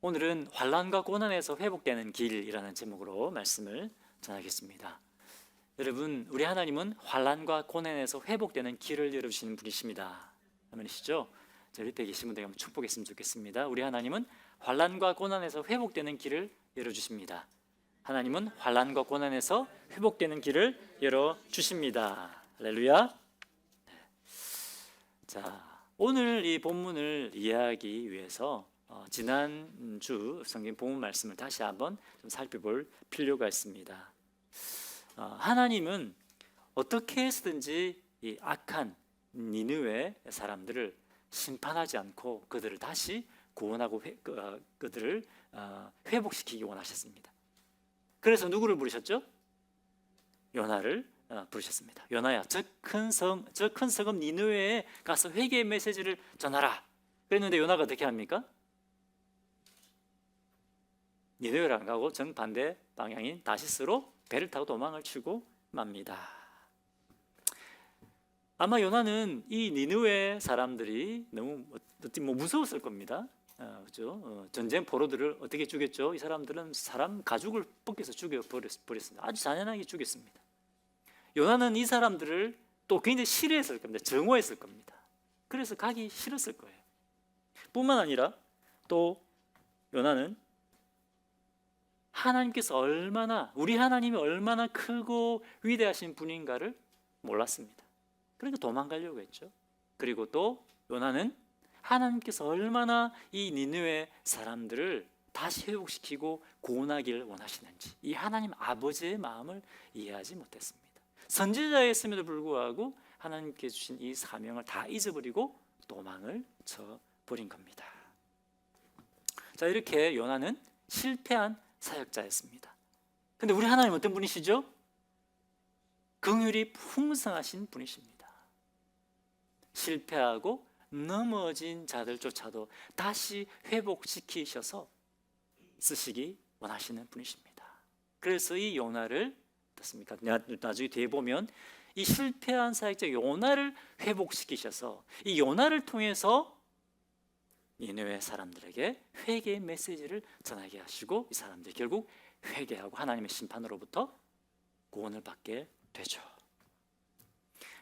오늘은 환난과 고난에서 회복되는 길이라는 제목으로 말씀을 전하겠습니다. 여러분, 우리 하나님은 환난과 고난에서 회복되는 길을 열어주시는 분이십니다. 아멘이시죠? 저 옆에 계신 분들에게 한번 축복했으면 좋겠습니다. 우리 하나님은 환난과 고난에서 회복되는 길을 열어주십니다. 하나님은 환난과 고난에서 회복되는 길을 열어주십니다. 할렐루야. 자, 오늘 이 본문을 이해하기 위해서 지난주 성경 본문 말씀을 다시 한번 좀 살펴볼 필요가 있습니다. 하나님은 어떻게 해서든지 이 악한 니느웨 사람들을 심판하지 않고 그들을 다시 구원하고 그들을 회복시키기 원하셨습니다. 그래서 누구를 부르셨죠? 요나를 부르셨습니다. 요나야, 저 큰 성읍 니느웨에 가서 회개의 메시지를 전하라. 그랬는데 요나가 어떻게 합니까? 니느웨를 안 가고 정반대 방향인 다시스로 배를 타고 도망을 치고 맙니다. 아마 요나는 이 니느웨 사람들이 너무 무서웠을 겁니다. 그렇죠? 전쟁 포로들을 어떻게 죽였죠? 이 사람들은 사람 가죽을 벗겨서 죽여버렸습니다. 아주 잔인하게 죽였습니다. 요나는 이 사람들을 또 굉장히 싫어했을 겁니다. 증오했을 겁니다. 그래서 가기 싫었을 거예요. 뿐만 아니라 또 요나는 하나님께서 우리 하나님이 얼마나 크고 위대하신 분인가를 몰랐습니다. 그러니까 도망가려고 했죠. 그리고 또 요나는 하나님께서 얼마나 이 니느웨 사람들을 다시 회복시키고 구원하기를 원하시는지 이 하나님 아버지의 마음을 이해하지 못했습니다. 선지자였음에도 불구하고 하나님께 주신 이 사명을 다 잊어버리고 도망을 쳐버린 겁니다. 자, 이렇게 요나는 실패한 사역자였습니다. 근데 우리 하나님 어떤 분이시죠? 긍휼이 풍성하신 분이십니다. 실패하고 넘어진 자들조차도 다시 회복시키셔서 쓰시기 원하시는 분이십니다. 그래서 이 요나를 어떻습니까? 나중에 뒤에 보면 이 실패한 사역자 요나를 회복시키셔서 이 요나를 통해서 니느웨 사람들에게 회개의 메시지를 전하게 하시고 이 사람들이 결국 회개하고 하나님의 심판으로부터 구원을 받게 되죠.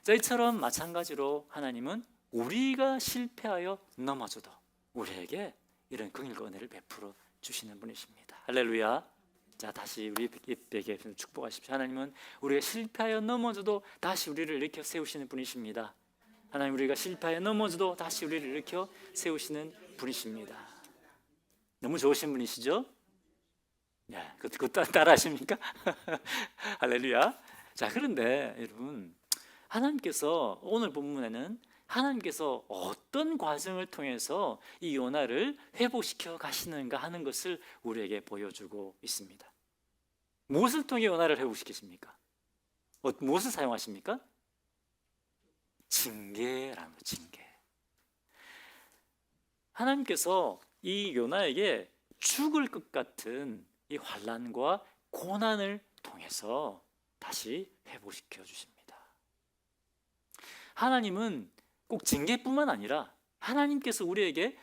자, 이처럼 마찬가지로 하나님은 우리가 실패하여 넘어져도 우리에게 이런 긍휼과 은혜를 베풀어 주시는 분이십니다. 할렐루야. 자, 다시 우리 에게 축복하십시오. 하나님은 우리가 실패하여 넘어져도 다시 우리를 일으켜 세우시는 분이십니다. 하나님, 우리가 실패하여 넘어져도 다시 우리를 일으켜 세우시는 분이십니다. 너무 좋으신 분이시죠? 네, 그거 따라 하십니까? 할렐루야. 자, 그런데 여러분, 하나님께서 오늘 본문에는 하나님께서 어떤 과정을 통해서 이 요나를 회복시켜 가시는가 하는 것을 우리에게 보여주고 있습니다. 무엇을 통해 요나를 회복시키십니까? 무엇을 사용하십니까? 징계라는 거, 징계. 하나님께서 이 요나에게 죽을 것 같은 이 환난과 고난을 통해서 다시 회복시켜 주십니다. 하나님은 꼭 징계뿐만 아니라 하나님께서 우리에게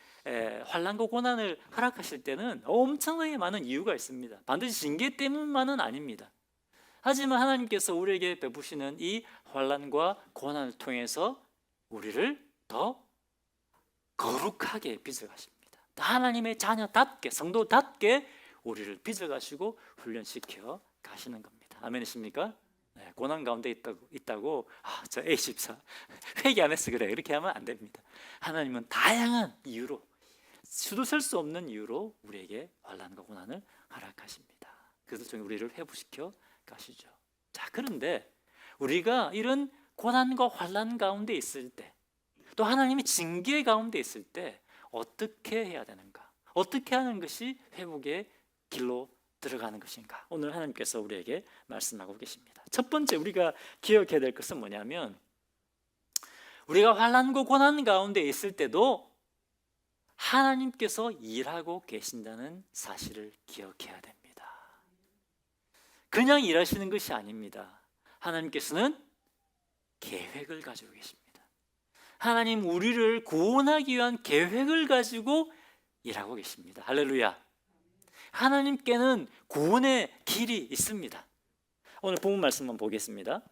환난과 고난을 허락하실 때는 엄청나게 많은 이유가 있습니다. 반드시 징계 때문만은 아닙니다. 하지만 하나님께서 우리에게 베푸시는 이 환난과 고난을 통해서 우리를 더 거룩하게 빚어가십니다. 하나님의 자녀답게, 성도답게 우리를 빚어가시고 훈련시켜 가시는 겁니다. 아멘이십니까? 네, 고난 가운데 있다고 저 A14 회개 안 했어 그래 이렇게 하면 안 됩니다. 하나님은 다양한 이유로 수도 셀 수 없는 이유로 우리에게 환난과 고난을 허락하십니다. 그래서 좀 우리를 회복시켜 가시죠. 자, 그런데 우리가 이런 고난과 환난 가운데 있을 때, 또 하나님의 징계 가운데 있을 때 어떻게 해야 되는가? 어떻게 하는 것이 회복의 길로 들어가는 것인가? 오늘 하나님께서 우리에게 말씀하고 계십니다. 첫 번째 우리가 기억해야 될 것은 뭐냐면 우리가 환난과 고난 가운데 있을 때도 하나님께서 일하고 계신다는 사실을 기억해야 됩니다. 그냥 일하시는 것이 아닙니다. 하나님께서는 계획을 가지고 계십니다. 하나님 우리를 구원하기 위한 계획을 가지고 일하고 계십니다. 할렐루야. 하나님께는 구원의 길이 있습니다. 오늘 본문 말씀만 보겠습니다.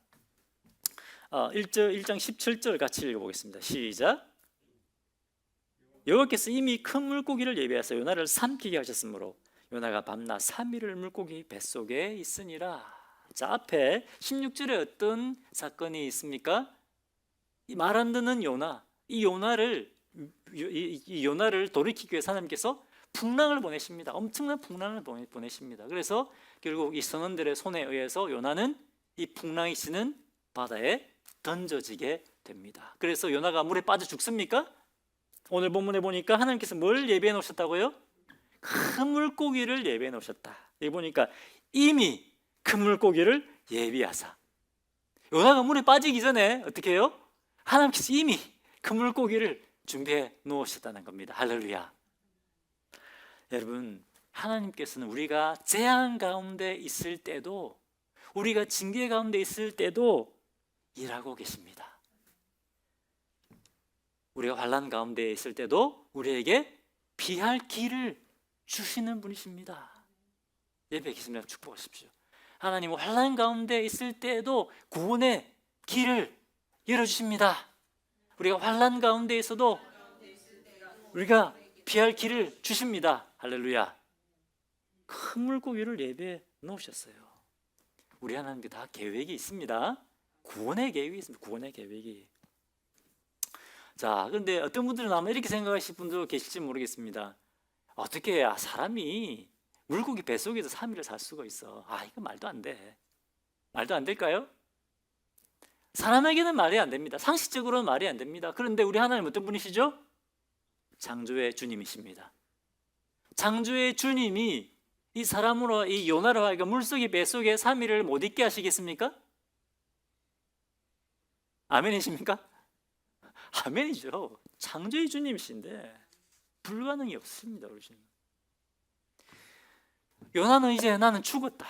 1장 17절 같이 읽어보겠습니다. 시작. 여호와께서 이미 큰 물고기를 예비하사 요나를 삼키게 하셨으므로 요나가 밤낮 3일을 물고기 뱃속에 있으니라. 자, 앞에 16절에 어떤 사건이 있습니까? 말 안 듣는 요나, 이 요나를 돌이키기 위해서 하나님께서 풍랑을 보내십니다. 엄청난 풍랑을 보내십니다. 그래서 결국 이 선원들의 손에 의해서 요나는 이 풍랑이 치는 바다에 던져지게 됩니다. 그래서 요나가 물에 빠져 죽습니까? 오늘 본문에 보니까 하나님께서 뭘 예비해 놓으셨다고요? 큰 물고기를 예비해 놓으셨다. 여기 보니까 이미 큰 물고기를 예비하사. 요나가 물에 빠지기 전에 어떻게 해요? 하나님께서 이미 큰 물고기를 준비해 놓으셨다는 겁니다. 할렐루야. 여러분, 하나님께서는 우리가 재앙 가운데 있을 때도, 우리가 징계 가운데 있을 때도 일하고 계십니다. 우리가 환난 가운데 있을 때도 우리에게 피할 길을 주시는 분이십니다. 예배 계십니다. 축복하십시오. 하나님은 환난 가운데 있을 때에도 구원의 길을 열어주십니다. 우리가 환난 가운데 있어도 우리가 피할 길을 주십니다. 할렐루야. 큰 물고기를 예배해 놓으셨어요. 우리 하나님께 다 계획이 있습니다. 구원의 계획이 있습니다. 구원의 계획이. 자, 그런데 어떤 분들은 아마 이렇게 생각하실 분도 계실지 모르겠습니다. 어떻게 사람이 물고기 뱃속에서 3일을 살 수가 있어? 이거 말도 안 돼. 말도 안 될까요? 사람에게는 말이 안 됩니다. 상식적으로는 말이 안 됩니다. 그런데 우리 하나님 어떤 분이시죠? 창조의 주님이십니다. 창조의 주님이 이 사람으로, 이 요나로 하여금 물속의 뱃속에 3일을 못 있게 하시겠습니까? 아멘이십니까? 아멘이죠. 창조의 주님이신데 불가능이 없습니다. 우리 주님. 요나는 이제 나는 죽었다.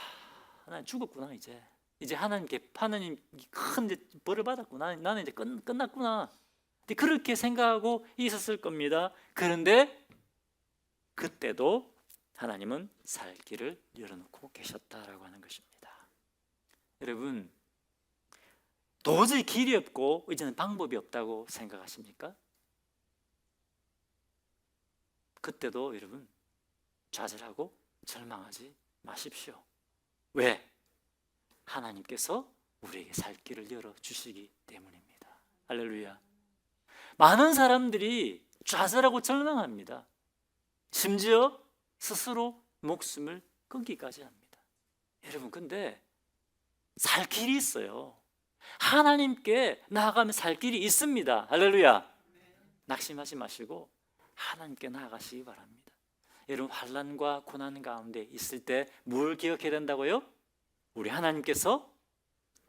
나는 죽었구나. 이제 하나님 큰 벌을 받았구나. 나는 이제 끝났구나. 그렇게 생각하고 있었을 겁니다. 그런데 그때도 하나님은 살 길을 열어놓고 계셨다라고 하는 것입니다. 여러분, 도저히 길이 없고 이제는 방법이 없다고 생각하십니까? 그때도 여러분 좌절하고 절망하지 마십시오. 왜? 하나님께서 우리에게 살 길을 열어주시기 때문입니다. 할렐루야. 많은 사람들이 좌절하고 절망합니다. 심지어 스스로 목숨을 끊기까지 합니다. 여러분, 근데 살 길이 있어요. 하나님께 나아가면 살 길이 있습니다. 할렐루야. 낙심하지 마시고 하나님께 나아가시기 바랍니다. 여러분, 환난과 고난 가운데 있을 때 뭘 기억해야 된다고요? 우리 하나님께서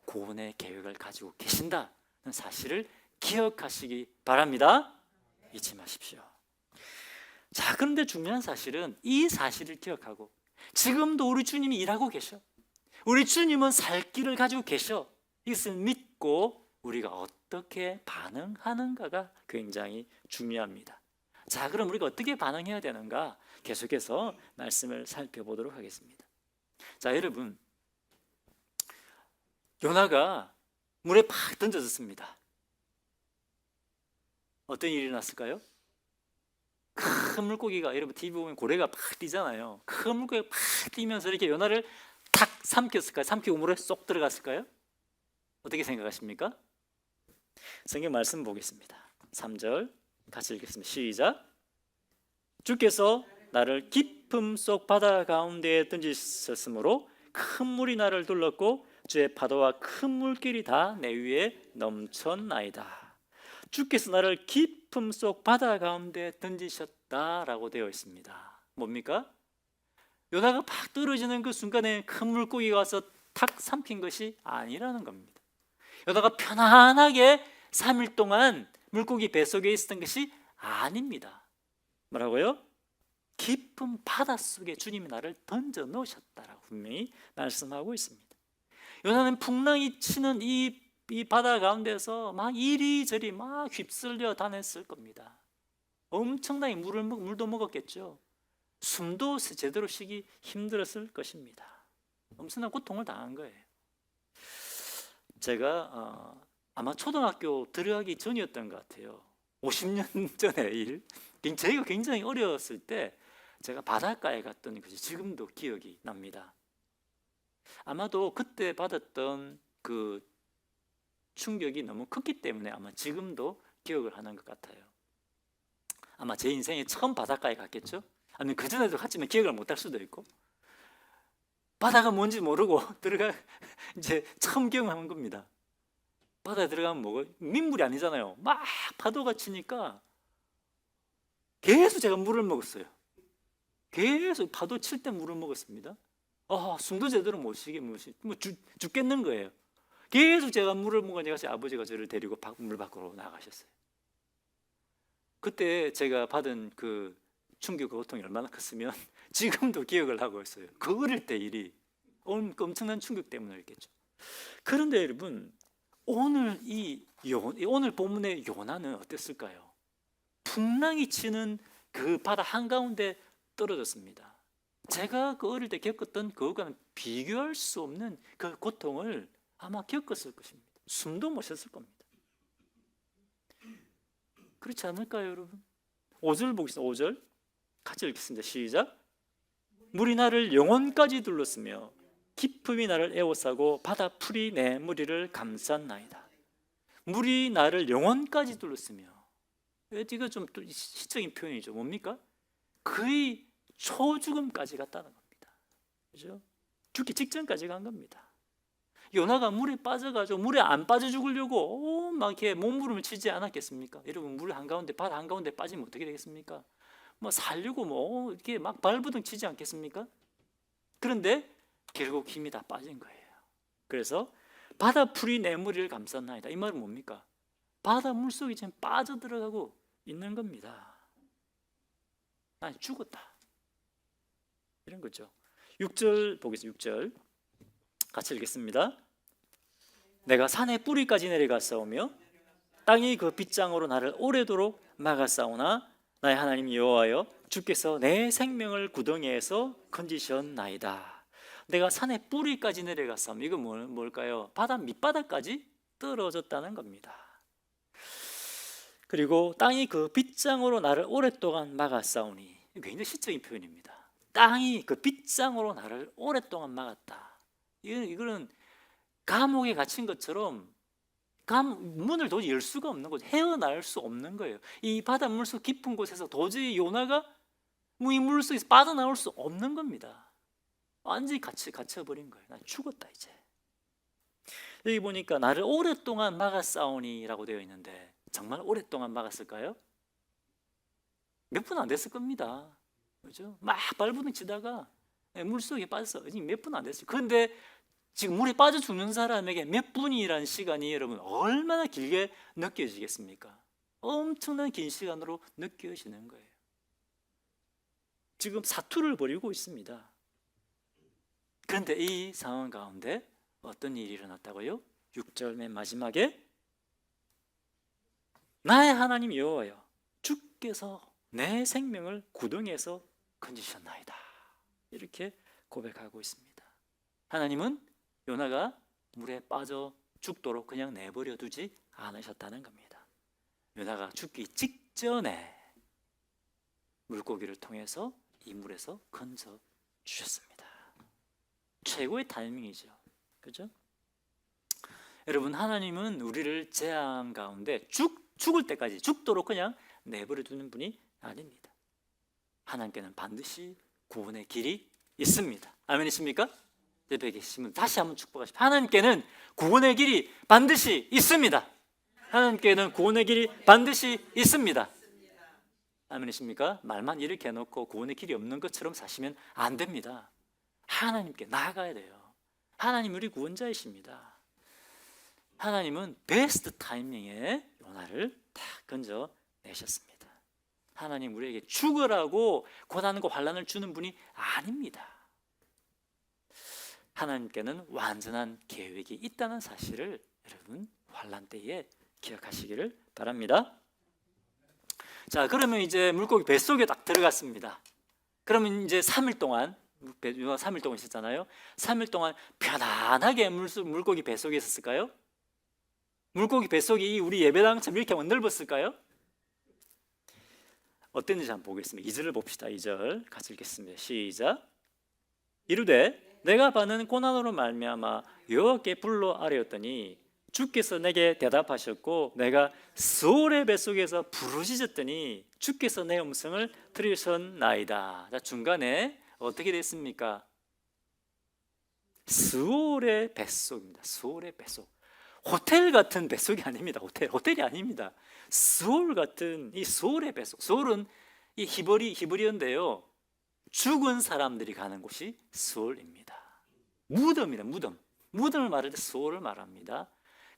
구원의 계획을 가지고 계신다는 사실을 기억하시기 바랍니다. 잊지 마십시오. 자, 그런데 중요한 사실은 이 사실을 기억하고 지금도 우리 주님이 일하고 계셔. 우리 주님은 살 길을 가지고 계셔. 이것을 믿고 우리가 어떻게 반응하는가가 굉장히 중요합니다. 자, 그럼 우리가 어떻게 반응해야 되는가? 계속해서 말씀을 살펴보도록 하겠습니다. 자, 여러분, 요나가 물에 팍 던져졌습니다. 어떤 일이 일어났을까요? 큰 물고기가, 여러분 TV 보면 고래가 팍 뛰잖아요. 큰 물고기가 팍 뛰면서 이렇게 요나를 탁 삼켰을까요? 삼키고 물에 쏙 들어갔을까요? 어떻게 생각하십니까? 성경 말씀 보겠습니다. 3절 같이 읽겠습니다. 시작. 주께서 나를 깊음 속 바다 가운데에 던지셨으므로 큰 물이 나를 둘렀고 주의 파도와 큰 물길이 다 내 위에 넘쳤나이다. 주께서 나를 깊음 속 바다 가운데 던지셨다라고 되어 있습니다. 뭡니까? 요나가 팍 떨어지는 그 순간에 큰 물고기가 와서 탁 삼킨 것이 아니라는 겁니다. 요나가 편안하게 3일 동안 물고기 뱃속에 있었던 것이 아닙니다. 뭐라고요? 깊은 바닷속에 주님이 나를 던져 넣으셨다라고 분명히 말씀하고 있습니다. 요나는 풍랑이 치는 이 바다 가운데서 막 이리저리 막 휩쓸려 다녔을 겁니다. 엄청나게 물도 먹었겠죠. 숨도 제대로 쉬기 힘들었을 것입니다. 엄청난 고통을 당한 거예요. 제가 아마 초등학교 들어가기 전이었던 것 같아요. 50년 전의 일. 저희가 굉장히 어렸을 때 제가 바닷가에 갔던 것이 지금도 기억이 납니다. 아마도 그때 받았던 그 충격이 너무 컸기 때문에 아마 지금도 기억을 하는 것 같아요. 아마 제 인생에 처음 바닷가에 갔겠죠? 아니면 그전에도 갔지만 기억을 못할 수도 있고, 바다가 뭔지 모르고 이제 처음 경험한 겁니다. 바다에 들어가면 뭐가 민물이 아니잖아요. 막 파도가 치니까 계속 제가 물을 먹었어요. 계속 파도 칠 때 물을 먹었습니다. 숨도 제대로 못 쉬게 죽겠는 거예요. 계속 제가 물을 먹으니까 제 아버지가 저를 데리고 물 밖으로 나가셨어요. 그때 제가 받은 그 충격, 고통이 얼마나 컸으면 지금도 기억을 하고 있어요. 그 어릴 때 일이 엄청난 충격 때문이었겠죠. 그런데 여러분, 오늘 오늘 본문의 요나는 어땠을까요? 풍랑이 치는 그 바다 한가운데 떨어졌습니다. 제가 그 어릴 때 겪었던 그것과는 비교할 수 없는 그 고통을 아마 겪었을 것입니다. 숨도 못 쉬었을 겁니다. 그렇지 않을까요, 여러분? 5절 보겠습니다. 5절 같이 읽겠습니다. 시작. 물이 나를 영혼까지 둘렀으며 깊음이 나를 에워싸고 바다 풀이 내 무리를 감쌌나이다. 물이 나를 영혼까지 둘렀으며, 이거 좀 또 시적인 표현이죠. 뭡니까? 거의 초죽음까지 갔다는 겁니다. 그죠? 죽기 직전까지 간 겁니다. 요나가 물에 빠져가지고 물에 안 빠져 죽으려고 막 이렇게 몸부림을 치지 않았겠습니까? 여러분, 물 한가운데, 바다 한가운데 빠지면 어떻게 되겠습니까? 뭐 살려고 뭐 이렇게 막 발부둥 치지 않겠습니까? 그런데 결국 힘이 다 빠진 거예요. 그래서 바다 풀이 내 무리를 감쌌나이다. 이 말은 뭡니까? 바다 물속에 지금 빠져들어가고 있는 겁니다. 난 죽었다, 이런 거죠. 6절 보겠습니다. 6절 같이 읽겠습니다. 내가 산의 뿌리까지 내려갔사오며 땅이 그 빗장으로 나를 오래도록 막았사오나 나의 하나님 여호와여, 주께서 내 생명을 구덩이에서 건지셨나이다. 내가 산의 뿌리까지 내려갔사오며, 이건 뭘까요? 바다 밑바닥까지 떨어졌다는 겁니다. 그리고 땅이 그 빗장으로 나를 오랫동안 막았사오니, 굉장히 시적인 표현입니다. 땅이 그 빗장으로 나를 오랫동안 막았다. 이거는 감옥에 갇힌 것처럼 문을 도저히 열 수가 없는 거죠. 헤어날 수 없는 거예요. 이 바다 물속 깊은 곳에서 도저히 요나가 이 물속에서 빠져나올 수 없는 겁니다. 완전히 갇혀버린 거예요. 난 죽었다 이제. 여기 보니까 나를 오랫동안 막았사오니라고 되어 있는데, 정말 오랫동안 막았을까요? 몇 분 안 됐을 겁니다. 그렇죠? 막 발부둥 치다가 물속에 빠졌어. 몇 분 안 됐어요. 그런데 지금 물에 빠져 죽는 사람에게 몇 분이라는 시간이 여러분 얼마나 길게 느껴지겠습니까? 엄청난 긴 시간으로 느껴지는 거예요. 지금 사투를 벌이고 있습니다. 그런데 이 상황 가운데 어떤 일이 일어났다고요? 6절 맨 마지막에 나의 하나님 여호와여, 주께서 내 생명을 구덩이에서 건지셨나이다. 이렇게 고백하고 있습니다. 하나님은 요나가 물에 빠져 죽도록 그냥 내버려 두지 않으셨다는 겁니다. 요나가 죽기 직전에 물고기를 통해서 이 물에서 건져 주셨습니다. 최고의 타이밍이죠. 그죠? 여러분, 하나님은 우리를 재앙 가운데 죽을 때까지, 죽도록 그냥 내버려 두는 분이 아닙니다. 하나님께는 반드시 구원의 길이 있습니다. 아멘이십니까? 옆에 계시면 다시 한번 축복하십시오. 하나님께는 구원의 길이 반드시 있습니다. 하나님께는 구원의 길이 반드시 있습니다. 아멘이십니까? 말만 이렇게 해놓고 구원의 길이 없는 것처럼 사시면 안 됩니다. 하나님께 나아가야 돼요. 하나님 우리 구원자이십니다. 하나님은 베스트 타이밍에 요나를 딱 건져내셨습니다. 하나님 우리에게 죽으라고 고난과 환난을 주는 분이 아닙니다. 하나님께는 완전한 계획이 있다는 사실을 여러분 환난 때에 기억하시기를 바랍니다. 자, 그러면 이제 물고기 뱃속에 딱 들어갔습니다. 그러면 이제 3일 동안 요나 3일 동안 있었잖아요. 3일 동안 편안하게 물고기 뱃속에 있었을까요? 물고기 뱃속이 우리 예배당처럼 이렇게 넓었을까요? 어땠는지 한번 보겠습니다. 2절을 봅시다. 2절 같이 읽겠습니다. 시작. 이르되 내가 받는 고난으로 말미암아 여호와께 불러 아뢰었더니 주께서 내게 대답하셨고 내가 스올의 뱃속에서 부르짖었더니 주께서 내 음성을 들으셨나이다. 자, 중간에 어떻게 됐습니까? 스올의 뱃속입니다. 스올의 뱃속. 호텔 같은 뱃속이 아닙니다. 호텔이 아닙니다. 스올 같은 이 스올의 뱃속. 스올은 이 히브리어인데요. 죽은 사람들이 가는 곳이 스올입니다. 무덤이다. 무덤을 말할 때 스올을 말합니다.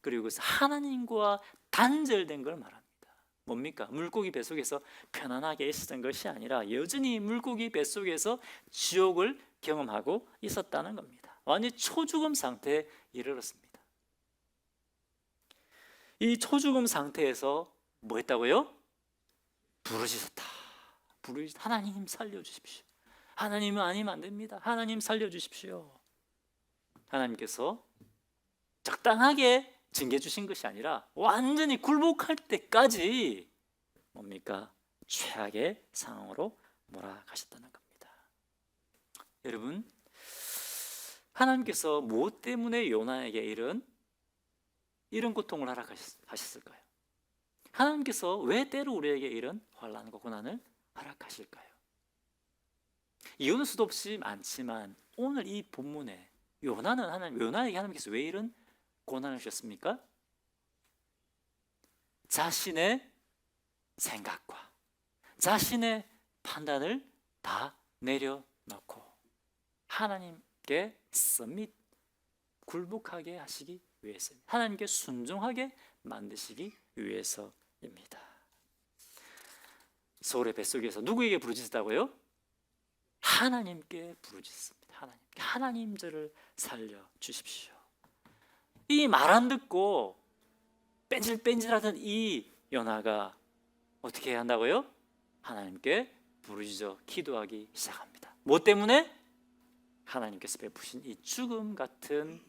그리고 하나님과 단절된 걸 말합니다. 뭡니까? 물고기 뱃속에서 편안하게 있었던 것이 아니라 여전히 물고기 뱃속에서 지옥을 경험하고 있었다는 겁니다. 완전히 초죽음 상태에 이르렀습니다. 이 초죽음 상태에서 뭐 했다고요? 부르짖었다. 하나님 살려주십시오. 하나님은 아니면 안 됩니다. 하나님 살려주십시오. 하나님께서 적당하게 징계 주신 것이 아니라 완전히 굴복할 때까지 뭡니까? 최악의 상황으로 몰아가셨다는 겁니다. 여러분, 하나님께서 무엇 때문에 요나에게 이런 고통을 허락하셨을까요? 하나님께서 왜 때로 우리에게 이런 환난과 고난을 허락하실까요? 이유는 수도 없이 많지만 오늘 이 본문에 요나에게 하나님께서 왜 이런 고난을 주셨습니까? 자신의 생각과 자신의 판단을 다 내려놓고 하나님께 서밋 굴복하게 하시기 위해서입니다. 하나님께 순종하게 만드시기 위해서입니다. 소울의 뱃속에서 누구에게 부르짖었다고요? 하나님께 부르짖습니다. 하나님 저를 살려주십시오. 이 말 안 듣고 뺀질뺀질하던 이 요나가 어떻게 해야 한다고요? 하나님께 부르짖어 기도하기 시작합니다. 뭐 때문에? 하나님께서 베푸신 이 죽음 같은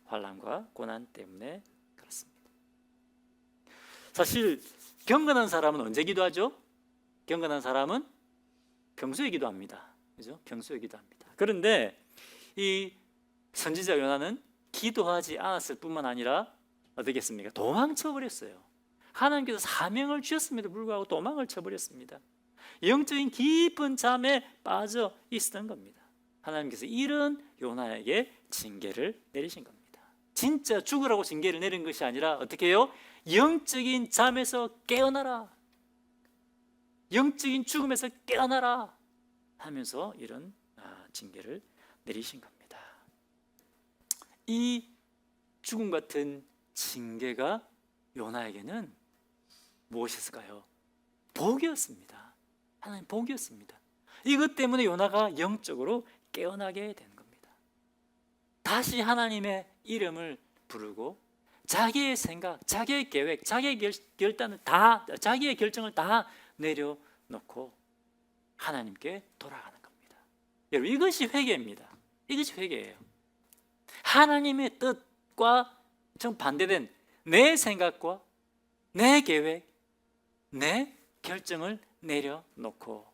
환난과 고난 때문에 그렇습니다. 사실 경건한 사람은 언제 기도하죠? 경건한 사람은 평소에 기도합니다. 그죠? 평소에 기도합니다. 그런데 이 선지자 요나는 기도하지 않았을 뿐만 아니라 어떻게 했습니까? 도망쳐 버렸어요. 하나님께서 사명을 주셨음에도 불구하고 도망을 쳐버렸습니다. 영적인 깊은 잠에 빠져 있었던 겁니다. 하나님께서 이런 요나에게 징계를 내리신 겁니다. 진짜 죽으라고 징계를 내린 것이 아니라 어떻게 해요? 영적인 잠에서 깨어나라, 영적인 죽음에서 깨어나라 하면서 이런 징계를 내리신 겁니다. 이 죽음 같은 징계가 요나에게는 무엇이었을까요? 복이었습니다. 하나님 복이었습니다. 이것 때문에 요나가 영적으로 깨어나게 되는 겁니다. 다시 하나님의 이름을 부르고 자기의 생각, 자기의 계획, 자기의 자기의 결정을 다 내려놓고 하나님께 돌아가는 겁니다. 여러분, 이것이 회개입니다. 이것이 회개예요. 하나님의 뜻과 정반대된 내 생각과 내 계획, 내 결정을 내려놓고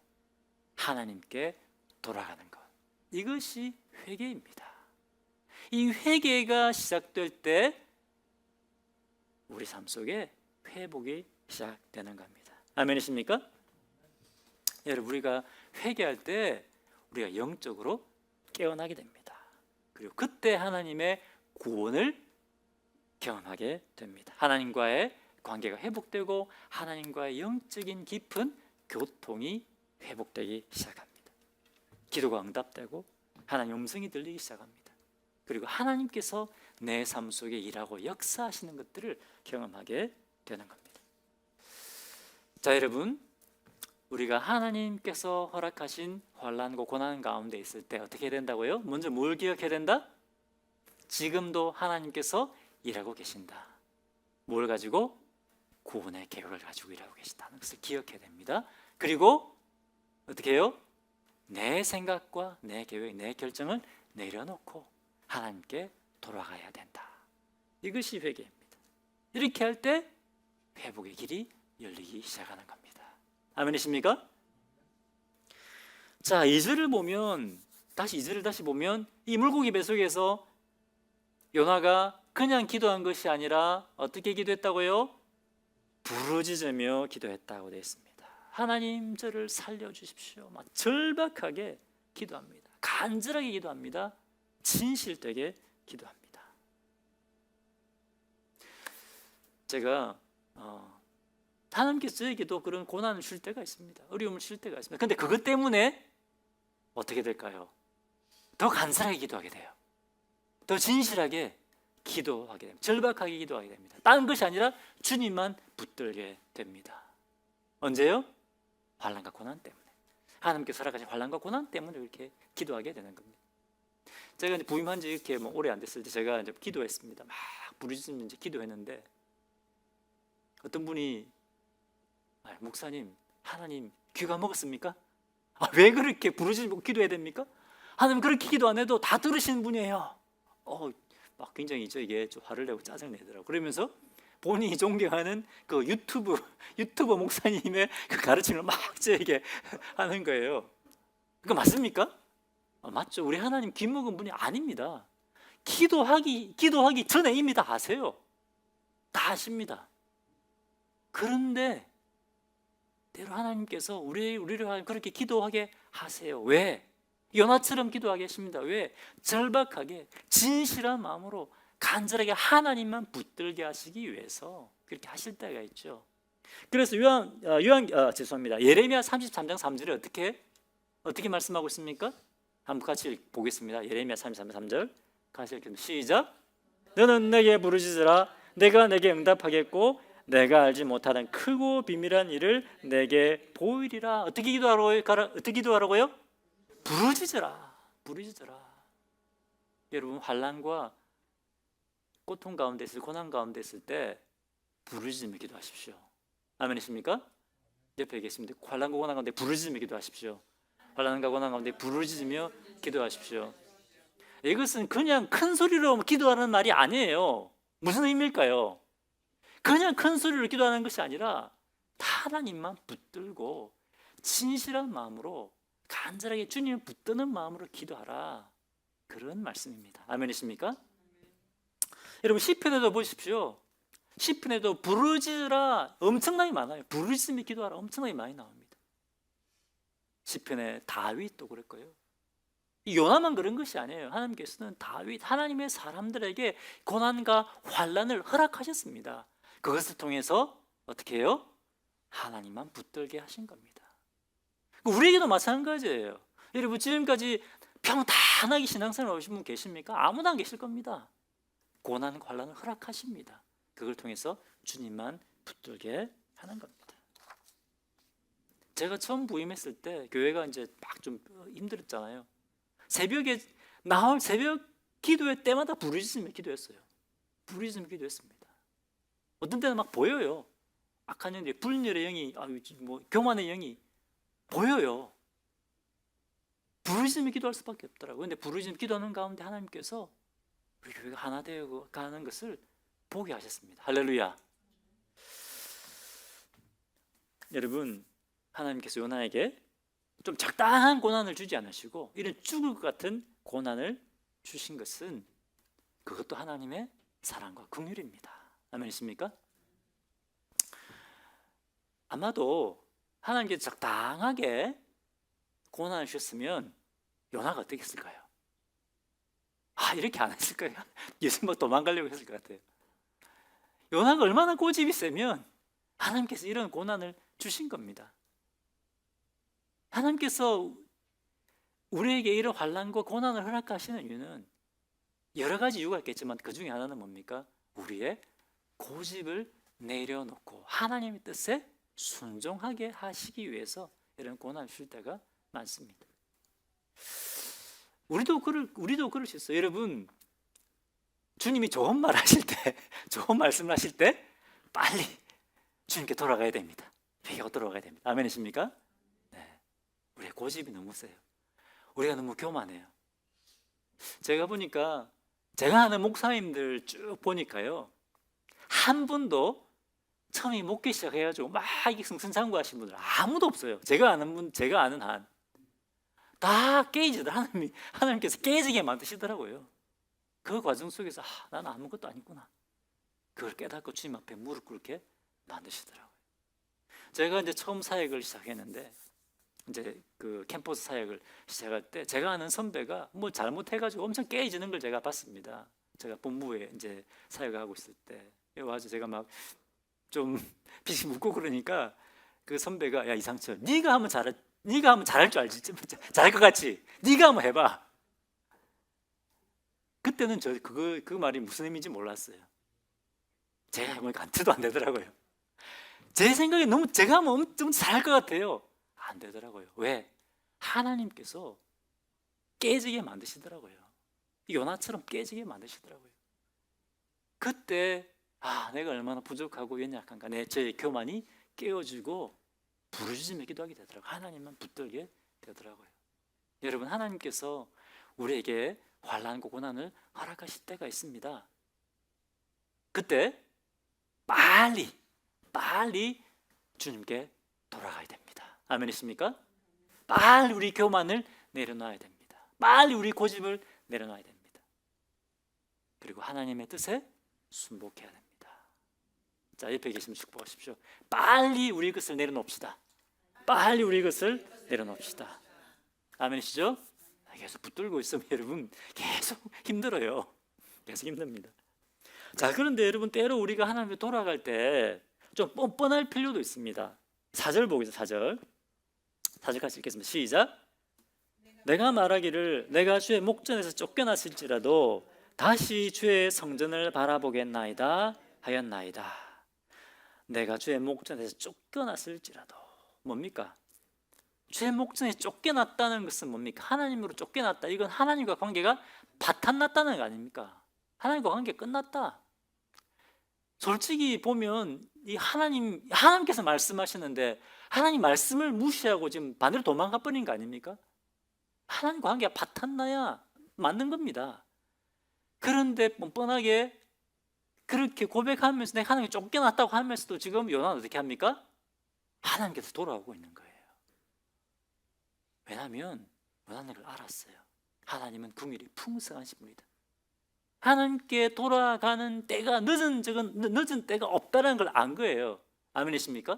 하나님께 돌아가는 것, 이것이 회개입니다. 이 회개가 시작될 때 우리 삶 속에 회복이 시작되는 겁니다. 아멘이십니까? 여러분, 우리가 회개할 때 우리가 영적으로 깨어나게 됩니다. 그리고 그때 하나님의 구원을 경험하게 됩니다. 하나님과의 관계가 회복되고 하나님과의 영적인 깊은 교통이 회복되기 시작합니다. 기도가 응답되고 하나님 음성이 들리기 시작합니다. 그리고 하나님께서 내 삶 속에 일하고 역사하시는 것들을 경험하게 되는 겁니다. 자, 여러분, 우리가 하나님께서 허락하신 환난과 고난 가운데 있을 때 어떻게 해야 된다고요? 먼저 뭘 기억해야 된다? 지금도 하나님께서 일하고 계신다. 뭘 가지고? 구원의 계획을 가지고 일하고 계신다는 것을 기억해야 됩니다. 그리고 어떻게 해요? 내 생각과 내 계획, 내 결정을 내려놓고 하나님께 돌아가야 된다. 이것이 회개입니다. 이렇게 할 때 회복의 길이 열리기 시작하는 겁니다. 아멘이십니까? 자, 2절을 보면, 다시 2절을 다시 보면 이 물고기 뱃속에서 요나가 그냥 기도한 것이 아니라 어떻게 기도했다고요? 부르짖으며 기도했다고 되어 있습니다. 하나님, 저를 살려주십시오. 막 절박하게 기도합니다. 간절하게 기도합니다. 진실되게 기도합니다. 제가 하나님께서 저에게도 그런 고난을 줄 때가 있습니다. 어려움을 줄 때가 있습니다. 그런데 그것 때문에 어떻게 될까요? 더 간절하게 기도하게 돼요. 더 진실하게 기도하게 됩니다. 절박하게 기도하게 됩니다. 다른 것이 아니라 주님만 붙들게 됩니다. 언제요? 환난과 고난 때문에. 하나님께서 허락하신 환난과 고난 때문에 이렇게 기도하게 되는 겁니다. 제가 이제 부임한 지 이렇게 오래 안 됐을 때 제가 이제 기도했습니다. 막 부르짖으면서 이제 기도했는데 어떤 분이 목사님, 하나님 귀가 먹었습니까? 왜 그렇게 부르짖고 기도해야 됩니까? 하나님 그렇게 기도 안 해도 다 들으시는 분이에요. 막 굉장히 저에게 좀 화를 내고 짜증을 내더라고요. 그러면서 본인이 존경하는 그 유튜버 목사님의 그 가르침을 막 저에게 하는 거예요. 그거 맞습니까? 맞죠. 우리 하나님 귀 먹은 분이 아닙니다. 기도하기 전에 이미 다 아세요. 다 아십니다. 그런데 때로 하나님께서 우리를 그렇게 기도하게 하세요. 왜? 요나처럼 기도하게 하십니다. 왜? 절박하게 진실한 마음으로 간절하게 하나님만 붙들게 하시기 위해서 그렇게 하실 때가 있죠. 그래서 예레미야 33장 3절에 어떻게 말씀하고 있습니까? 한번 같이 보겠습니다. 예레미야 33장 3절 같이 읽겠습니다. 시작. 너는 내게 부르짖으라. 내가 내게 응답하겠고 내가 알지 못하는 크고 비밀한 일을 내게 보이리라. 어떻게 기도하라고요? 부르짖으라. 여러분, 환난과 고통 가운데 있을, 고난 가운데 있을 때 부르짖으며 기도하십시오. 아멘이십니까? 옆에 계십니다. 환난과 고난 가운데 부르짖으며 기도하십시오. 환난과 고난 가운데 부르짖으며 기도하십시오. 이것은 그냥 큰 소리로 기도하는 말이 아니에요. 무슨 의미일까요? 그냥 큰 소리로 기도하는 것이 아니라 하나님만 붙들고 진실한 마음으로 간절하게 주님을 붙드는 마음으로 기도하라. 그런 말씀입니다. 아멘이십니까? 여러분, 시편에도 보십시오. 시편에도 부르짖으라 엄청나게 많아요. 부르짖으며 기도하라 엄청나게 많이 나옵니다. 시편에 다윗도 그랬고요. 이 요나만 그런 것이 아니에요. 하나님께서는 하나님의 사람들에게 고난과 환난을 허락하셨습니다. 그것을 통해서 어떻게 해요? 하나님만 붙들게 하신 겁니다. 우리에게도 마찬가지예요. 여러분, 지금까지 평탄하게 신앙생활 오신 분 계십니까? 아무도 안 계실 겁니다. 고난과 환난을 허락하십니다. 그걸 통해서 주님만 붙들게 하는 겁니다. 제가 처음 부임했을 때 교회가 이제 막 좀 힘들었잖아요. 새벽 기도회 때마다 부르짖으며 기도했어요. 부르짖으며 기도했습니다. 어떤 때는 막 보여요. 악한 영이, 불멸의 영이, 교만의 영이 보여요. 부르짖으며 기도할 수밖에 없더라고요. 그런데 부르짖으며 기도하는 가운데 하나님께서 우리 교회가 하나 되어 가는 것을 보게 하셨습니다. 할렐루야. 여러분, 하나님께서 요나에게 좀 적당한 고난을 주지 않으시고 이런 죽을 것 같은 고난을 주신 것은 그것도 하나님의 사랑과 긍휼입니다. 아멘이십니까? 아마도 하나님께서 적당하게 고난을 주셨으면 요나가 어떻게 했을까요? 이렇게 안 했을 거예요. 예수 도망가려고 했을 것 같아요. 요나가 얼마나 고집이 세면 하나님께서 이런 고난을 주신 겁니다. 하나님께서 우리에게 이런 환난과 고난을 허락하시는 이유는 여러 가지 이유가 있겠지만 그 중에 하나는 뭡니까? 우리의 고집을 내려놓고 하나님의 뜻에 순종하게 하시기 위해서 이런 고난을 줄 때가 많습니다. 우리도 그럴 수 있어요. 여러분, 주님이 좋은 말 하실 때, 좋은 말씀을 하실 때 빨리 주님께 돌아가야 됩니다. 회개하고 돌아가야 됩니다. 아멘이십니까? 네. 우리의 고집이 너무 세요. 우리가 너무 교만해요. 제가 보니까 제가 아는 목사님들 쭉 보니까요, 한 분도 처음에 목회 시작해가지고 막 이게 승승장구하신 분들 아무도 없어요. 제가 아는 한 다 깨지들 하나님께서 깨지게 만드시더라고요. 그 과정 속에서 나는 아무것도 아니구나, 그걸 깨닫고 주님 앞에 무릎 꿇게 만드시더라고요. 제가 이제 처음 사역을 시작했는데, 이제 그 캠퍼스 사역을 시작할 때 제가 아는 선배가 뭐 잘못해가지고 엄청 깨지는 걸 제가 봤습니다. 제가 본부에 이제 사역하고 있을 때 와서 제가 막 좀 빛이 묻고 그러니까 그 선배가, 야 이상철, 네가 하면 잘할 줄 알지, 잘할 것 같지, 네가 한번 해봐. 그때는 저 그 말이 무슨 의미인지 몰랐어요. 제가 해보니까 티도 안 되더라고요. 제 생각에 너무 제가 하면 엄청 잘할 것 같아요. 안 되더라고요. 왜? 하나님께서 깨지게 만드시더라고요. 요나처럼 깨지게 만드시더라고요. 그때 내가 얼마나 부족하고 연약한가, 저의 교만이 깨어지고 부르짖으며 기도하게 되더라고요. 하나님만 붙들게 되더라고요. 여러분, 하나님께서 우리에게 환난과 고난을 허락하실 때가 있습니다. 그때 빨리 주님께 돌아가야 됩니다. 아멘이십니까? 빨리 우리 교만을 내려놔야 됩니다. 빨리 우리 고집을 내려놔야 됩니다. 그리고 하나님의 뜻에 순복해야 됩니다. 자, 옆에 계시면 축복하십시오. 빨리 우리 것을 내려놓읍시다. 빨리 우리 것을 내려놓읍시다. 아멘이시죠? 계속 붙들고 있으면 여러분 계속 힘들어요. 계속 힘듭니다. 자, 그런데 여러분, 때로 우리가 하나님께 돌아갈 때 좀 뻔뻔할 필요도 있습니다. 4절 보겠습니다. 4절 같이 읽겠습니다. 시작. 내가 말하기를 내가 주의 목전에서 쫓겨났을지라도 다시 주의 성전을 바라보겠나이다 하였나이다. 내가 주의 목전에서 쫓겨났을지라도 뭡니까? 주의 목전에 쫓겨났다는 것은 뭡니까? 하나님으로 쫓겨났다. 이건 하나님과 관계가 바탕났다는 거 아닙니까? 하나님과 관계 끝났다. 솔직히 보면 이 하나님께서 말씀하시는데 하나님 말씀을 무시하고 지금 반대로 도망가 버린 거 아닙니까? 하나님과 관계가 바탕나야 맞는 겁니다. 그런데 뻔뻔하게 그렇게 고백하면서 내가 하나님께 쫓겨났다고 하면서도 지금 요나는 어떻게 합니까? 하나님께서 돌아오고 있는 거예요. 왜냐하면 요나는 걸 알았어요. 하나님은 긍휼이 풍성하신 분이다. 하나님께 돌아가는 때가 늦은 때가 없다는 걸 안 거예요. 아멘이십니까?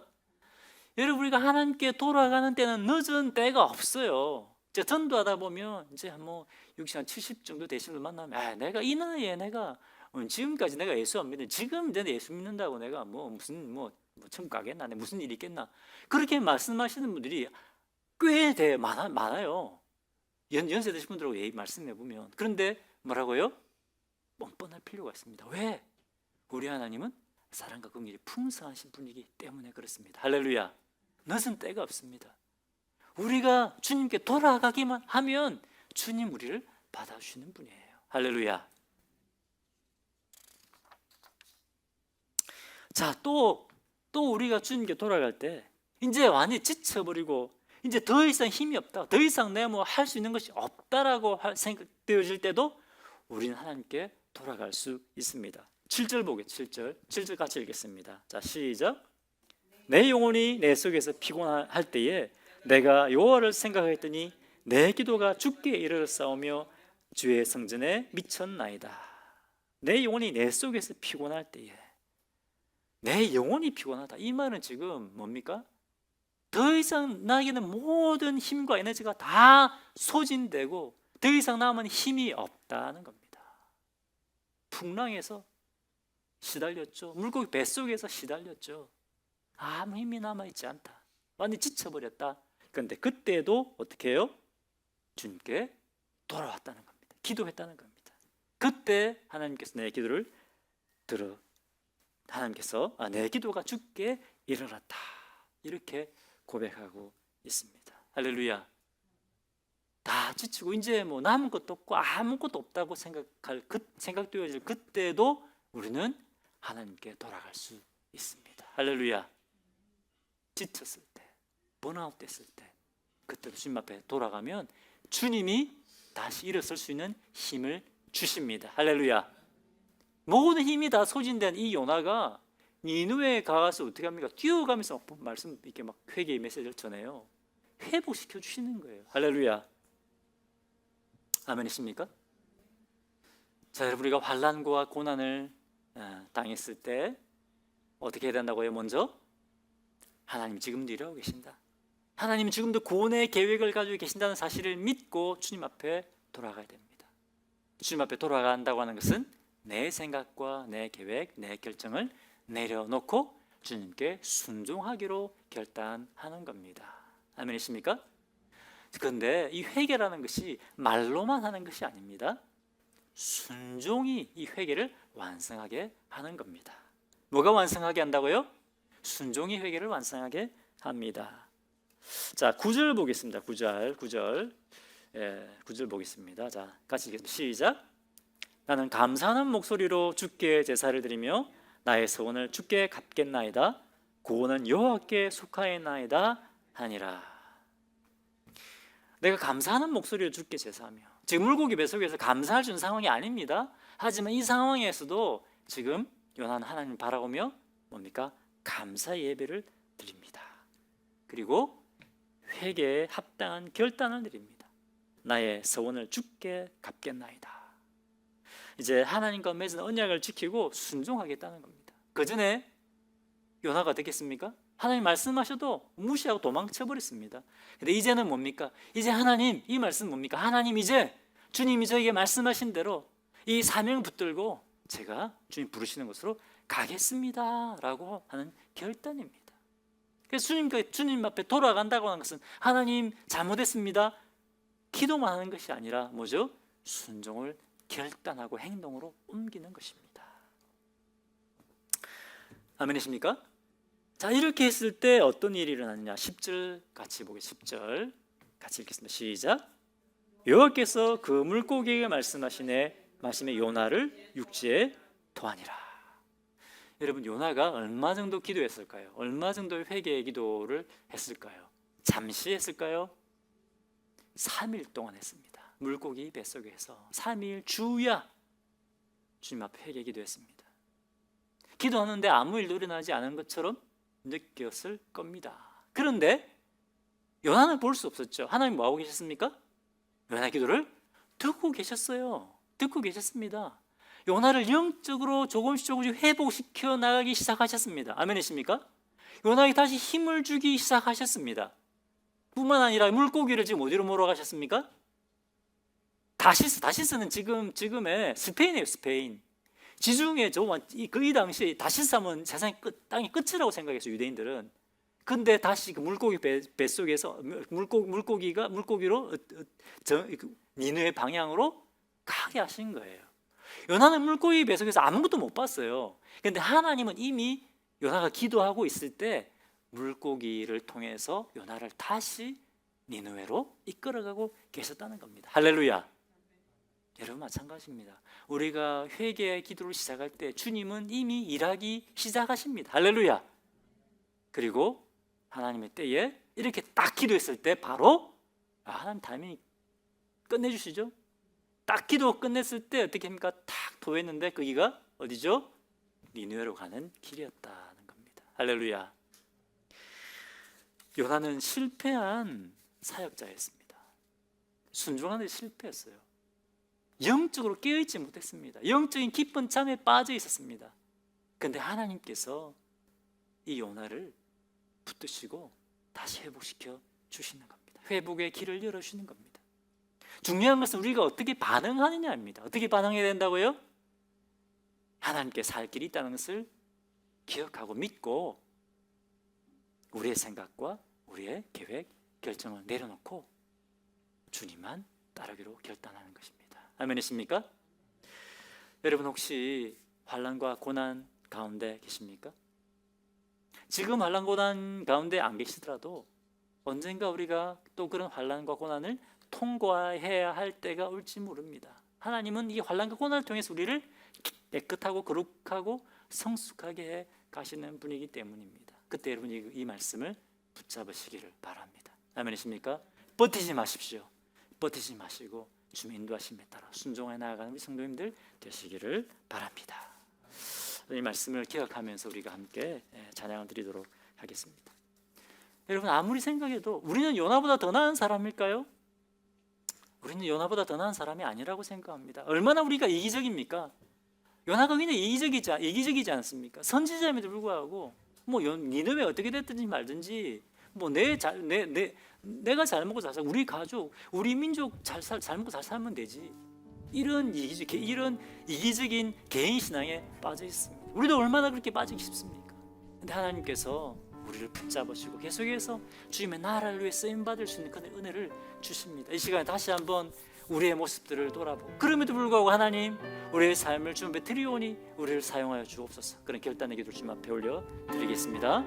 여러분, 우리가 하나님께 돌아가는 때는 늦은 때가 없어요. 이제 전도하다 보면 이제 뭐 60, 70 정도 되신 분 만나면 내가 이 나이에 내가 지금까지 내가 예수 안 믿는, 지금 내가 예수 믿는다고 내가 무슨 천국 가겠나, 무슨 일이 있겠나, 그렇게 말씀하시는 분들이 꽤 많아요. 연세 드신 분들하고 말씀해 보면. 그런데 뭐라고요? 뻔뻔할 필요가 있습니다. 왜? 우리 하나님은 사랑과 긍휼이 풍성하신 분이기 때문에 그렇습니다. 할렐루야. 늦은 때가 없습니다. 우리가 주님께 돌아가기만 하면 주님 우리를 받아주시는 분이에요. 할렐루야. 자, 또 우리가 주님께 돌아갈 때 이제 완전히 지쳐버리고 이제 더 이상 힘이 없다, 더 이상 내가 뭐 할 수 있는 것이 없다라고 생각되어질 때도 우리는 하나님께 돌아갈 수 있습니다. 7절 보겠습니다. 7절 같이 읽겠습니다. 자, 시작. 내 영혼이 내 속에서 피곤할 때에 내가 여호와를 생각했더니 내 기도가 주께 이르렀사오며 주의 성전에 미쳤나이다. 내 영혼이 내 속에서 피곤할 때에, 내 영혼이 피곤하다, 이 말은 지금 뭡니까? 더 이상 나에게는 모든 힘과 에너지가 다 소진되고 더 이상 남은 힘이 없다는 겁니다. 풍랑에서 시달렸죠. 물고기 뱃속에서 시달렸죠. 아무 힘이 남아있지 않다. 완전히 지쳐버렸다. 그런데 그때도 어떻게 해요? 주님께 돌아왔다는 겁니다. 기도했다는 겁니다. 그때 하나님께서 내 기도를 하나님께서 내 기도가 주께 이르렀다, 이렇게 고백하고 있습니다. 할렐루야. 다 지치고 이제 뭐 남은 것도 없고 아무것도 없다고 생각되어질 그때도 우리는 하나님께 돌아갈 수 있습니다. 할렐루야. 지쳤을 때, 번아웃 됐을 때, 그때도 주님 앞에 돌아가면 주님이 다시 일어설 수 있는 힘을 주십니다. 할렐루야. 모든 힘이 다 소진된 이 요나가 니느웨에 가서 어떻게 합니까? 뛰어가면서 말씀 이렇게 막 회개의 메시지를 전해요. 회복시켜 주시는 거예요. 할렐루야. 아멘이십니까? 자, 여러분, 우리가 환난과 고난을 당했을 때 어떻게 해야 된다고요? 먼저 하나님 지금도 일하고 계신다. 하나님 지금도 구원의 계획을 가지고 계신다는 사실을 믿고 주님 앞에 돌아가야 됩니다. 주님 앞에 돌아간다고 하는 것은 내 생각과 내 계획, 내 결정을 내려놓고 주님께 순종하기로 결단하는 겁니다. 아멘이십니까? 그런데 이 회개라는 것이 말로만 하는 것이 아닙니다. 순종이 이 회개를 완성하게 하는 겁니다. 뭐가 완성하게 한다고요? 순종이 회개를 완성하게 합니다. 자, 9절 보겠습니다. 9절 보겠습니다. 자, 같이 읽겠습니다. 시작. 나는 감사하는 목소리로 주께 제사를 드리며 나의 소원을 주께 갚겠나이다. 구원은 여호와께 속하였나이다 하니라. 내가 감사하는 목소리로 주께 제사하며, 지금 물고기 뱃속에서 감사할 수 있는 상황이 아닙니다. 하지만 이 상황에서도 지금 요나는 하나님을 바라보며 뭡니까? 감사 예배를 드립니다. 그리고 회개에 합당한 결단을 드립니다. 나의 소원을 주께 갚겠나이다. 이제 하나님과 맺은 언약을 지키고 순종하겠다는 겁니다. 그 전에 요나가 어떻겠습니까? 하나님 말씀하셔도 무시하고 도망쳐 버렸습니다. 근데 이제는 뭡니까? 이제 하나님, 이 말씀 뭡니까? 하나님, 이제 주님이 저에게 말씀하신 대로 이 사명 붙들고 제가 주님 부르시는 곳으로 가겠습니다 라고 하는 결단입니다. 그래서 주님 앞에 돌아간다고 하는 것은 하나님 잘못했습니다 기도만 하는 것이 아니라 뭐죠? 순종을 결단하고 행동으로 옮기는 것입니다. 아멘이십니까? 자, 이렇게 했을 때 어떤 일이 일어났냐? 10절 같이 보겠습니다. 10절 같이 읽겠습니다. 시작. 여호와께서 그 물고기에게 말씀에 요나를 육지에 토하니라. 여러분, 요나가 얼마 정도 기도했을까요? 얼마 정도 회개의 기도를 했을까요? 잠시 했을까요? 3일 동안 했습니다. 물고기 뱃속에서 3일 주야 주님 앞에 회개 기도했습니다. 기도하는데 아무 일도 일어나지 않은 것처럼 느꼈을 겁니다. 그런데 요나는 볼 수 없었죠. 하나님 뭐하고 계셨습니까? 요나 기도를 듣고 계셨어요. 듣고 계셨습니다. 요나를 영적으로 조금씩 회복시켜 나가기 시작하셨습니다. 아멘이십니까? 요나에게 다시 힘을 주기 시작하셨습니다. 뿐만 아니라 물고기를 지금 어디로 몰아가셨습니까? 다시스는 지금의 스페인이에요. 스페인. 지중해 이 당시에 다시스 하면 세상의 땅의 끝이라고 생각했어요, 유대인들은. 근데 다시 그 물고기 뱃속에서 물고기로 니느웨 방향으로 가게 하신 거예요. 요나는 물고기 뱃속에서 아무것도 못 봤어요. 근데 하나님은 이미 요나가 기도하고 있을 때 물고기를 통해서 요나를 다시 니느웨로 이끌어가고 계셨다는 겁니다. 할렐루야. 여러분, 마찬가지입니다. 우리가 회개의 기도를 시작할 때 주님은 이미 일하기 시작하십니다. 할렐루야. 그리고 하나님의 때에 이렇게 딱 기도했을 때 바로 하나님 타이밍 끝내주시죠. 딱 기도 끝냈을 때 어떻게 합니까? 탁 도했는데 거기가 어디죠? 니느웨로 가는 길이었다는 겁니다. 할렐루야. 요나는 실패한 사역자였습니다. 순종하는 데 실패했어요. 영적으로 깨어있지 못했습니다. 영적인 깊은 잠에 빠져 있었습니다. 그런데 하나님께서 이 요나를 붙드시고 다시 회복시켜 주시는 겁니다. 회복의 길을 열어주시는 겁니다. 중요한 것은 우리가 어떻게 반응하느냐입니다. 어떻게 반응해야 된다고요? 하나님께 살 길이 있다는 것을 기억하고 믿고 우리의 생각과 우리의 계획, 결정을 내려놓고 주님만 따르기로 결단하는 것입니다. 아멘이십니까? 여러분, 혹시 환난과 고난 가운데 계십니까? 지금 환난 고난 가운데 안 계시더라도 언젠가 우리가 또 그런 환난과 고난을 통과해야 할 때가 올지 모릅니다. 하나님은 이 환난과 고난을 통해서 우리를 깨끗하고 거룩하고 성숙하게 해 가시는 분이기 때문입니다. 그때 여러분 이 말씀을 붙잡으시기를 바랍니다. 아멘이십니까? 버티지 마십시오. 버티지 마시고 주님의 인도하심에 따라 순종해 나아가는 우리 성도님들 되시기를 바랍니다. 이 말씀을 기억하면서 우리가 함께 찬양을 드리도록 하겠습니다. 여러분, 아무리 생각해도 우리는 요나보다 더 나은 사람일까요? 우리는 요나보다 더 나은 사람이 아니라고 생각합니다. 얼마나 우리가 이기적입니까? 요나가 그냥 이기적이지 않습니까? 선지자임에도 불구하고 니느웨 어떻게 됐든지 말든지 내가 잘 먹고 잘 살고 우리 가족, 우리 민족 잘 먹고 잘 살면 되지. 이런 이기적인 개인 신앙에 빠져 있습니다. 우리도 얼마나 그렇게 빠지기 쉽습니까? 근데 하나님께서 우리를 붙잡으시고 계속해서 주님의 나라를 위해 쓰임 받을 수 있는 그 은혜를 주십니다. 이 시간에 다시 한번 우리의 모습들을 돌아보고, 그럼에도 불구하고 하나님, 우리의 삶을 주님께 드리오니 우리를 사용하여 주옵소서. 그런 결단의 기도를 주님 앞에 올려 드리겠습니다.